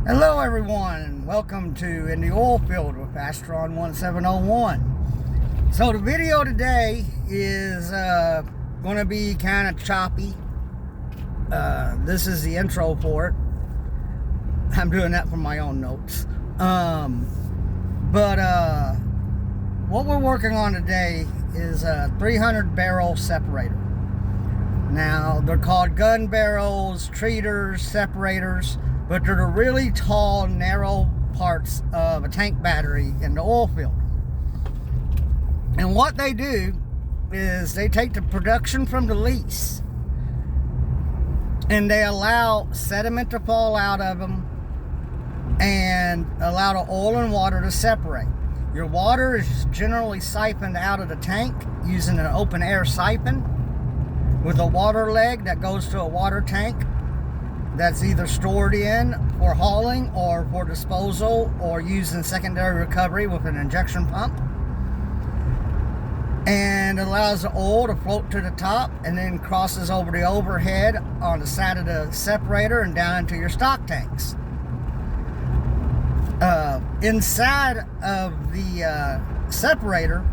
Hello everyone, and welcome to In the Oilfield with Astron 1701. So the video today is going to be kind of choppy. This is the intro for it. I'm doing that from my own notes. What we're working on today is a 300 barrel separator. Now they're called gun barrels, treaters, separators, but they're the really tall, narrow parts of a tank battery in the oil field. And what they do is they take the production from the lease and they allow sediment to fall out of them and allow the oil and water to separate. Your water is generally siphoned out of the tank using an open air siphon with a water leg that goes to a water tank that's either stored in for hauling or for disposal or used in secondary recovery with an injection pump, and allows the oil to float to the top and then crosses over the overhead on the side of the separator and down into your stock tanks. Inside of the separator,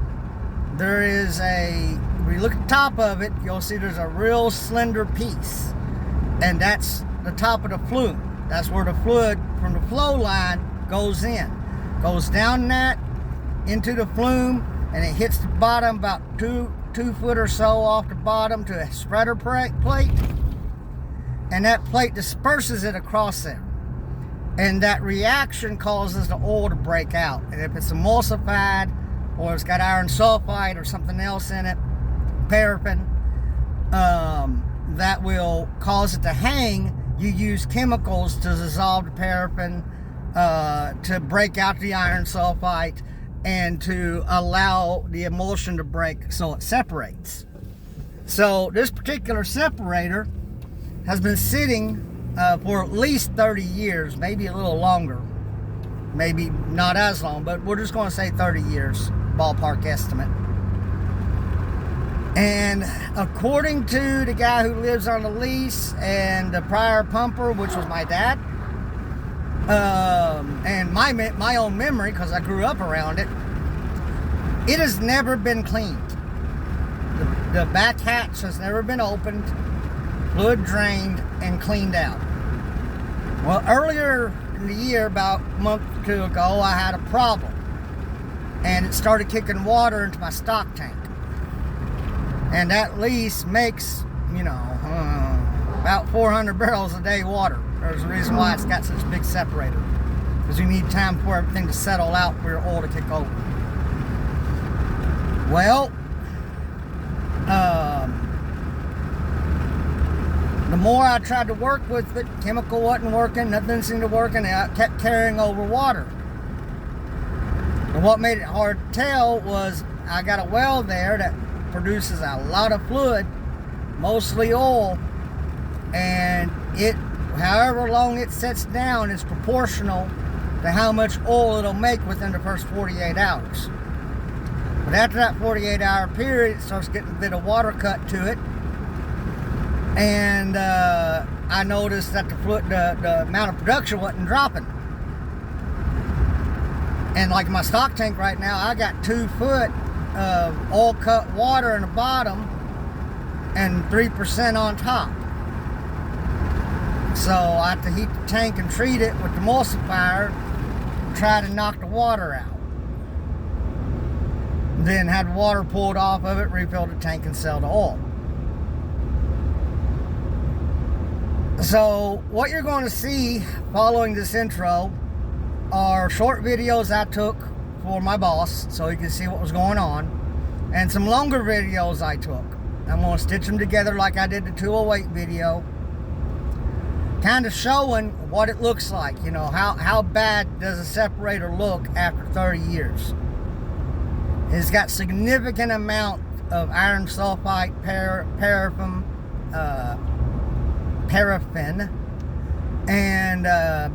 there is if you look at the top of it, you'll see there's a real slender piece, and that's the top of the flume. That's where the fluid from the flow line goes down that into the flume, and it hits the bottom about two foot or so off the bottom to a spreader plate, and that plate disperses it across there, and that reaction causes the oil to break out. And if it's emulsified or it's got iron sulfide or something else in it, paraffin, that will cause it to hang. You use chemicals to dissolve the paraffin, to break out the iron sulfide, and to allow the emulsion to break so it separates. So this particular separator has been sitting for at least 30 years, maybe a little longer, maybe not as long, but we're just going to say 30 years, ballpark estimate. And according to the guy who lives on the lease and the prior pumper, which was my dad, and my own memory, because I grew up around it, it has never been cleaned. The back hatch has never been opened, fluid drained, and cleaned out. Well, earlier in the year, about a month or two ago, I had a problem, and it started kicking water into my stock tank. And that lease makes, about 400 barrels a day water. There's a reason why it's got such a big separator, because you need time for everything to settle out for your oil to kick over. Well, the more I tried to work with it, chemical wasn't working, nothing seemed to work, and I kept carrying over water. And what made it hard to tell was I got a well there that produces a lot of fluid, mostly oil, and it, however long it sits down, is proportional to how much oil it'll make within the first 48 hours. But after that 48-hour period, it starts getting a bit of water cut to it, and I noticed that the amount of production wasn't dropping. And like my stock tank right now, I got 2 foot of oil cut water in the bottom and 3% on top. So I have to heat the tank and treat it with the emulsifier and try to knock the water out. Then had water pulled off of it, refill the tank, and sell the oil. So what you're going to see following this intro are short videos I took for my boss, so you can see what was going on, and some longer videos I took. I'm going to stitch them together like I did the 208 video, kind of showing what it looks like. How bad does a separator look after 30 years. It's got significant amount of iron sulfide, paraffin, and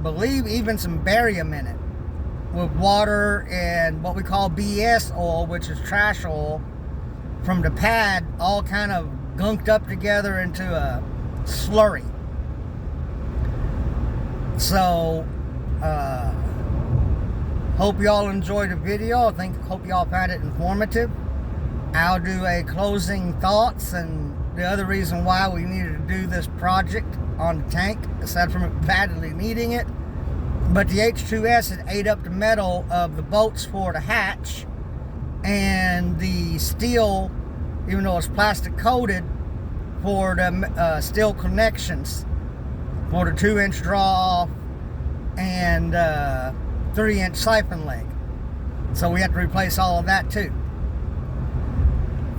believe even some barium in it, with water and what we call BS oil, which is trash oil from the pad, all kind of gunked up together into a slurry. So Hope y'all enjoyed the video. Hope y'all found it informative. I'll do a closing thoughts and the other reason why we needed to do this project on the tank, aside from it badly needing it. But the H2S had ate up the metal of the bolts for the hatch, and the steel, even though it's plastic coated, for the steel connections for the 2-inch draw off and 3-inch siphon leg. So we have to replace all of that too.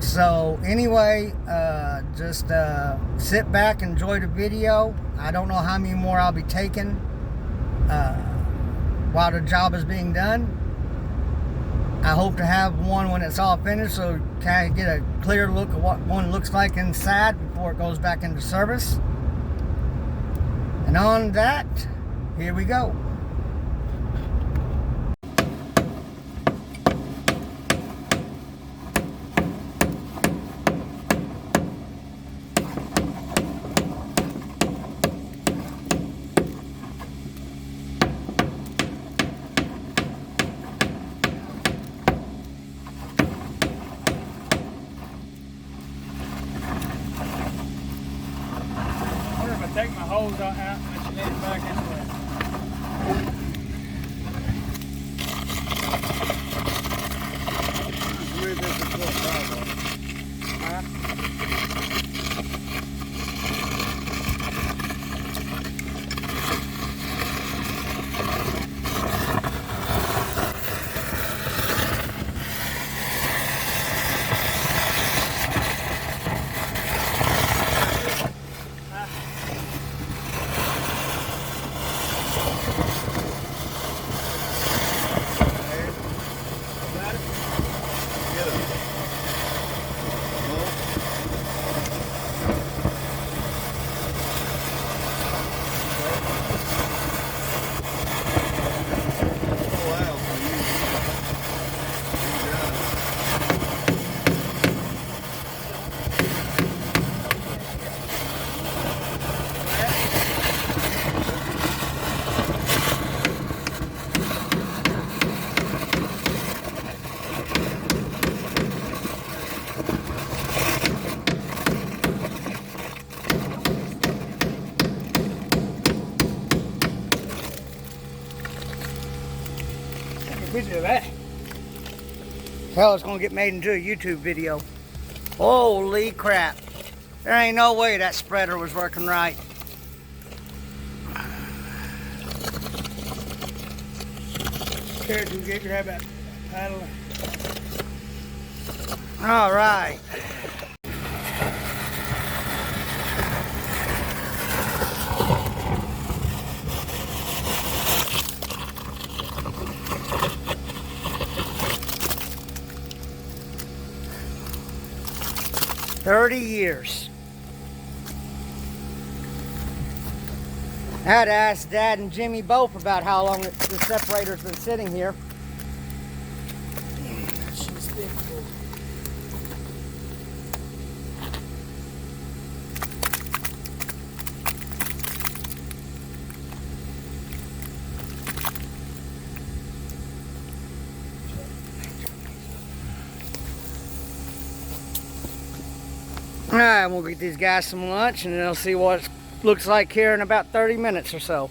So anyway, just sit back, enjoy the video. I don't know how many more I'll be taking while the job is being done. I hope to have one when it's all finished, so kind of get a clear look at what one looks like inside before it goes back into service. And on that, here we go. Take my hose out and let you let it back in there. Really big to pull picture of that. Hell, it's gonna get made into a YouTube video. Holy crap. There ain't no way that spreader was working right. Here, you get grab that paddle. All right. "30 years. I had to ask Dad and Jimmy both about how long the separator's been sitting here. She's big. Alright, we'll get these guys some lunch and then they'll see what it looks like here in about 30 minutes or so.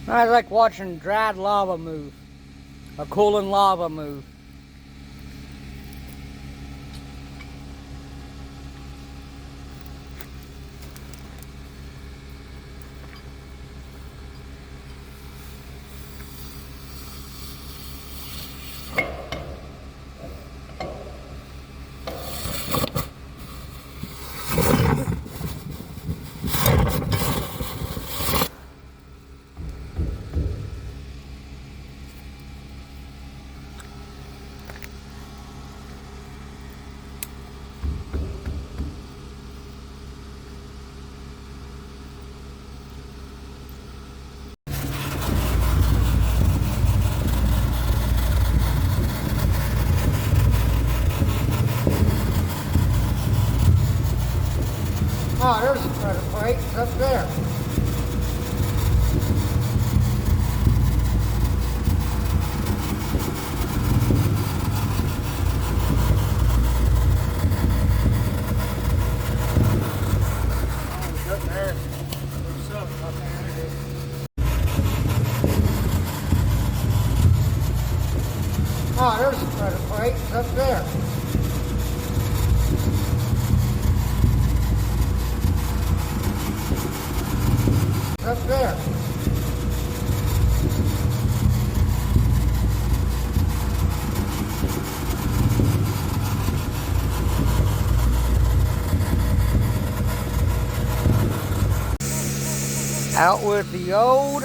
I like watching dried lava move, or cooling lava move. Oh, there's a credit plate. It's up there. Oh, it's up there. What's up? Up there. Oh, there's a credit plate. It's up there. Up there. Out with the old,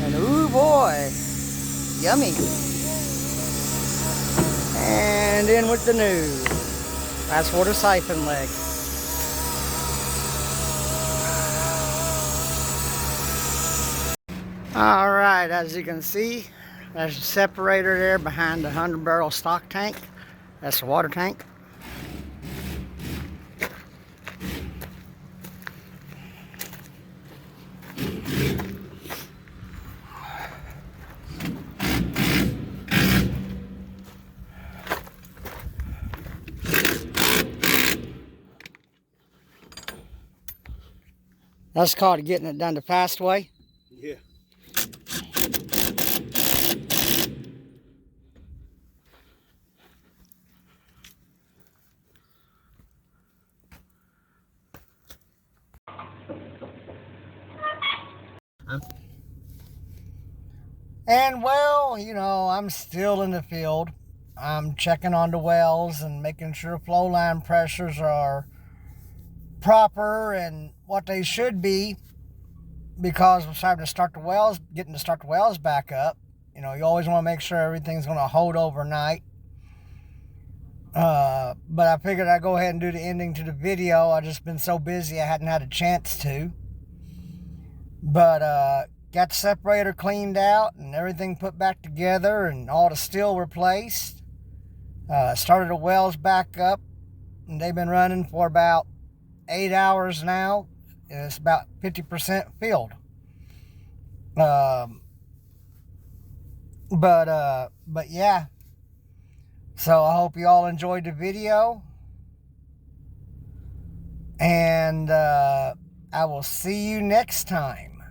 and ooh boy, yummy. And in with the new. That's for the siphon leg. All right, as you can see, there's a separator there behind the 100-barrel stock tank. That's the water tank. That's called getting it done the fast way. Yeah. And well, you know, I'm still in the field. I'm checking on the wells and making sure flow line pressures are proper and what they should be, because we're starting to start the wells, getting to start the wells back up. You know, you always want to make sure everything's going to hold overnight. But I figured I'd go ahead and do the ending to the video. I've just been so busy I hadn't had a chance to. But got the separator cleaned out and everything put back together and all the steel replaced. Started the wells back up, and they've been running for about 8 hours now. And it's about 50% filled. But yeah. So I hope you all enjoyed the video. And I will see you next time.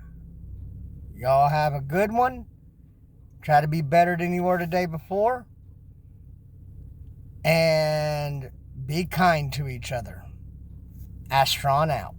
Y'all have a good one. Try to be better than you were the day before. And be kind to each other. Astron out.